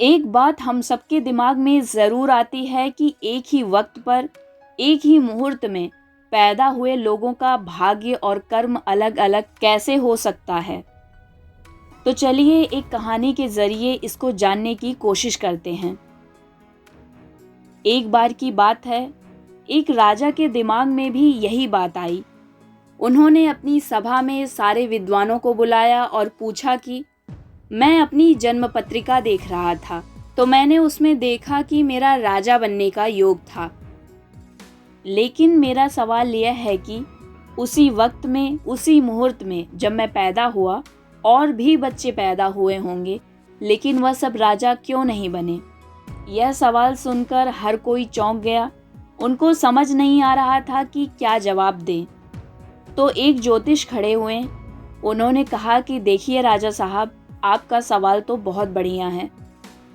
एक बात हम सबके दिमाग में ज़रूर आती है कि एक ही वक्त पर, एक ही मुहूर्त में पैदा हुए लोगों का भाग्य और कर्म अलग-अलग कैसे हो सकता है। तो चलिए एक कहानी के ज़रिए इसको जानने की कोशिश करते हैं। एक बार की बात है, एक राजा के दिमाग में भी यही बात आई। उन्होंने अपनी सभा में सारे विद्वानों को बुलाया और पूछा कि मैं अपनी जन्म पत्रिका देख रहा था, तो मैंने उसमें देखा कि मेरा राजा बनने का योग था। लेकिन मेरा सवाल यह है कि उसी वक्त में, उसी मुहूर्त में जब मैं पैदा हुआ, और भी बच्चे पैदा हुए होंगे, लेकिन वह सब राजा क्यों नहीं बने? यह सवाल सुनकर हर कोई चौंक गया। उनको समझ नहीं आ रहा था कि क्या जवाब दें। तो एक ज्योतिष खड़े हुए। उन्होंने कहा कि देखिए राजा साहब, आपका सवाल तो बहुत बढ़िया है,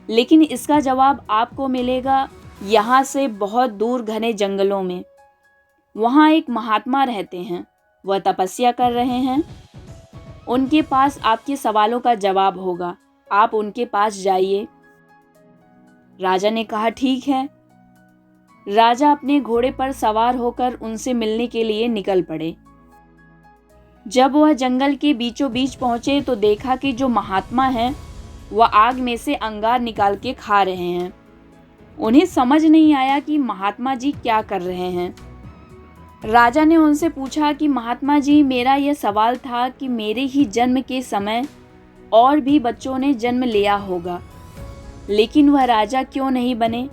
लेकिन इसका जवाब आपको मिलेगा यहाँ से बहुत दूर घने जंगलों में। वहाँ एक महात्मा रहते हैं, वह तपस्या कर रहे हैं। उनके पास आपके सवालों का जवाब होगा, आप उनके पास जाइए। राजा ने कहा ठीक है। राजा अपने घोड़े पर सवार होकर उनसे मिलने के लिए निकल पड़े। जब वह जंगल के बीचों बीच पहुंचे तो देखा कि जो महात्मा हैं वह आग में से अंगार निकाल के खा रहे हैं। उन्हें समझ नहीं आया कि महात्मा जी क्या कर रहे हैं। राजा ने उनसे पूछा कि महात्मा जी, मेरा यह सवाल था कि मेरे ही जन्म के समय और भी बच्चों ने जन्म लिया होगा, लेकिन वह राजा क्यों नहीं बने?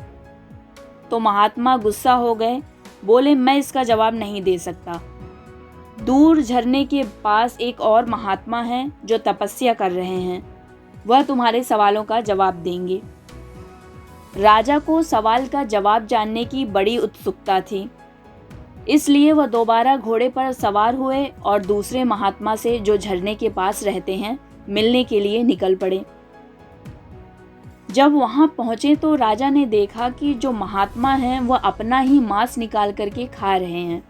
तो महात्मा गुस्सा हो गए, बोले मैं इसका जवाब नहीं दे सकता। दूर झरने के पास एक और महात्मा हैं जो तपस्या कर रहे हैं, वह तुम्हारे सवालों का जवाब देंगे। राजा को सवाल का जवाब जानने की बड़ी उत्सुकता थी, इसलिए वह दोबारा घोड़े पर सवार हुए और दूसरे महात्मा से, जो झरने के पास रहते हैं, मिलने के लिए निकल पड़े। जब वहां पहुंचे तो राजा ने देखा कि जो महात्मा हैं वह अपना ही मांस निकाल करके खा रहे हैं।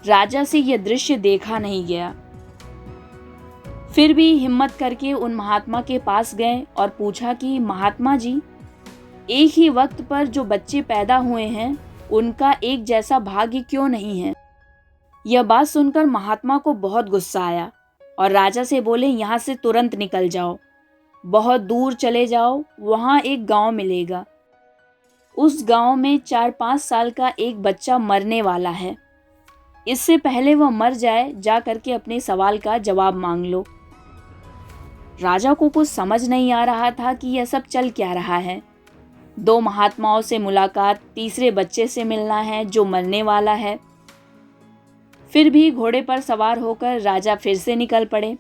राजा से यह दृश्य देखा नहीं गया। फिर भी हिम्मत करके उन महात्मा के पास गए और पूछा कि महात्मा जी, एक ही वक्त पर जो बच्चे पैदा हुए हैं उनका एक जैसा भाग्य क्यों नहीं है? यह बात सुनकर महात्मा को बहुत गुस्सा आया और राजा से बोले, यहाँ से तुरंत निकल जाओ, बहुत दूर चले जाओ, वहाँ एक गांव मिलेगा। उस गांव में 4-5 साल का एक बच्चा मरने वाला है। इससे पहले वह मर जाए, जा करके अपने सवाल का जवाब मांग लो। राजा को कुछ समझ नहीं आ रहा था कि यह सब चल क्या रहा है। 2 महात्माओं से मुलाकात, तीसरे बच्चे से मिलना है जो मरने वाला है। फिर भी घोड़े पर सवार होकर राजा फिर से निकल पड़े।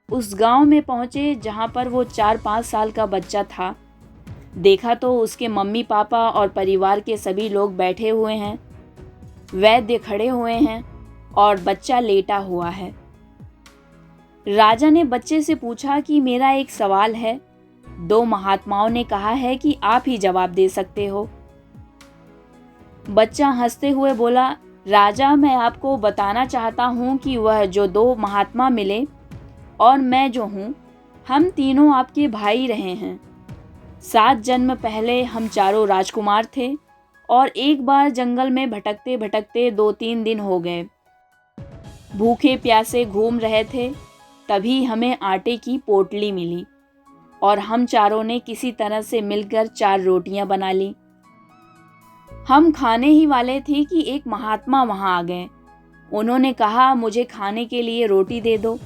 उस गांव में पहुंचे जहां पर वो 4-5 साल का बच्चा था। देखा तो उसके मम्मी पापा और परिवार के सभी लोग बैठे हुए हैं, वैद्य खड़े हुए हैं और बच्चा लेटा हुआ है। राजा ने बच्चे से पूछा कि मेरा एक सवाल है। 2 महात्माओं ने कहा है कि आप ही जवाब दे सकते हो। बच्चा हंसते हुए बोला, राजा, मैं आपको बताना चाहता हूँ कि वह जो 2 महात्मा मिले और मैं जो हूँ, हम तीनों आपके भाई रहे हैं। 7 जन्म पहले हम चारों राजकुमार थे और एक बार जंगल में भटकते भटकते 2-3 दिन हो गए। भूखे प्यासे घूम रहे थे, तभी हमें आटे की पोटली मिली और हम चारों ने किसी तरह से मिलकर 4 रोटियां बना ली। हम खाने ही वाले थे कि एक महात्मा वहां आ गए। उन्होंने कहा, मुझे खाने के लिए रोटी दे दो।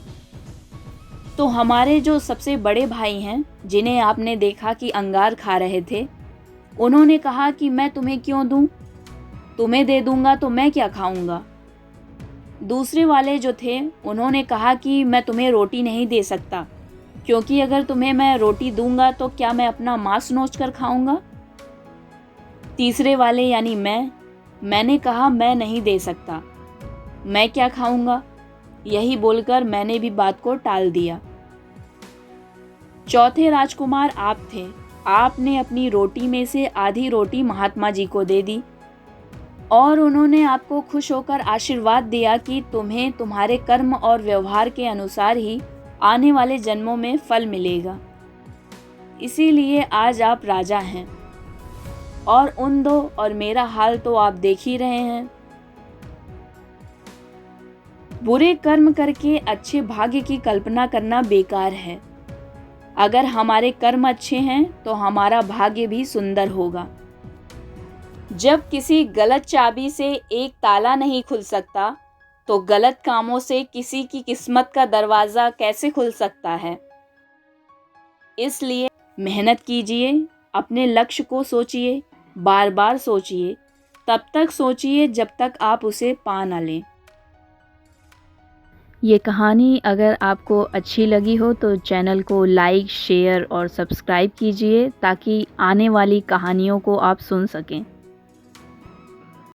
तो हमारे जो सबसे बड़े भाई हैं, जिन्हें आपने देखा कि अंगार खा रहे थे, उन्होंने कहा कि मैं तुम्हें क्यों दूं? तुम्हें दे दूंगा तो मैं क्या खाऊंगा? दूसरे वाले जो थे, उन्होंने कहा कि मैं तुम्हें रोटी नहीं दे सकता, क्योंकि अगर तुम्हें मैं रोटी दूंगा तो क्या मैं अपना मांस नोच कर खाऊंगा? तीसरे वाले यानी मैंने कहा मैं नहीं दे सकता, मैं क्या खाऊंगा? यही बोलकर मैंने भी बात को टाल दिया। चौथे राजकुमार आप थे। आपने अपनी रोटी में से आधी रोटी महात्मा जी को दे दी और उन्होंने आपको खुश होकर आशीर्वाद दिया कि तुम्हें तुम्हारे कर्म और व्यवहार के अनुसार ही आने वाले जन्मों में फल मिलेगा। इसीलिए आज आप राजा हैं। और उन दो और मेरा हाल तो आप देख ही रहे हैं। बुरे कर्म करके अच्छे भाग्य की कल्पना करना बेकार है। अगर हमारे कर्म अच्छे हैं तो हमारा भाग्य भी सुंदर होगा। जब किसी गलत चाबी से एक ताला नहीं खुल सकता, तो गलत कामों से किसी की किस्मत का दरवाज़ा कैसे खुल सकता है। इसलिए मेहनत कीजिए, अपने लक्ष्य को सोचिए, बार बार सोचिए, तब तक सोचिए जब तक आप उसे पा ना लें। ये कहानी अगर आपको अच्छी लगी हो तो चैनल को लाइक, शेयर और सब्सक्राइब कीजिए ताकि आने वाली कहानियों को आप सुन सकें।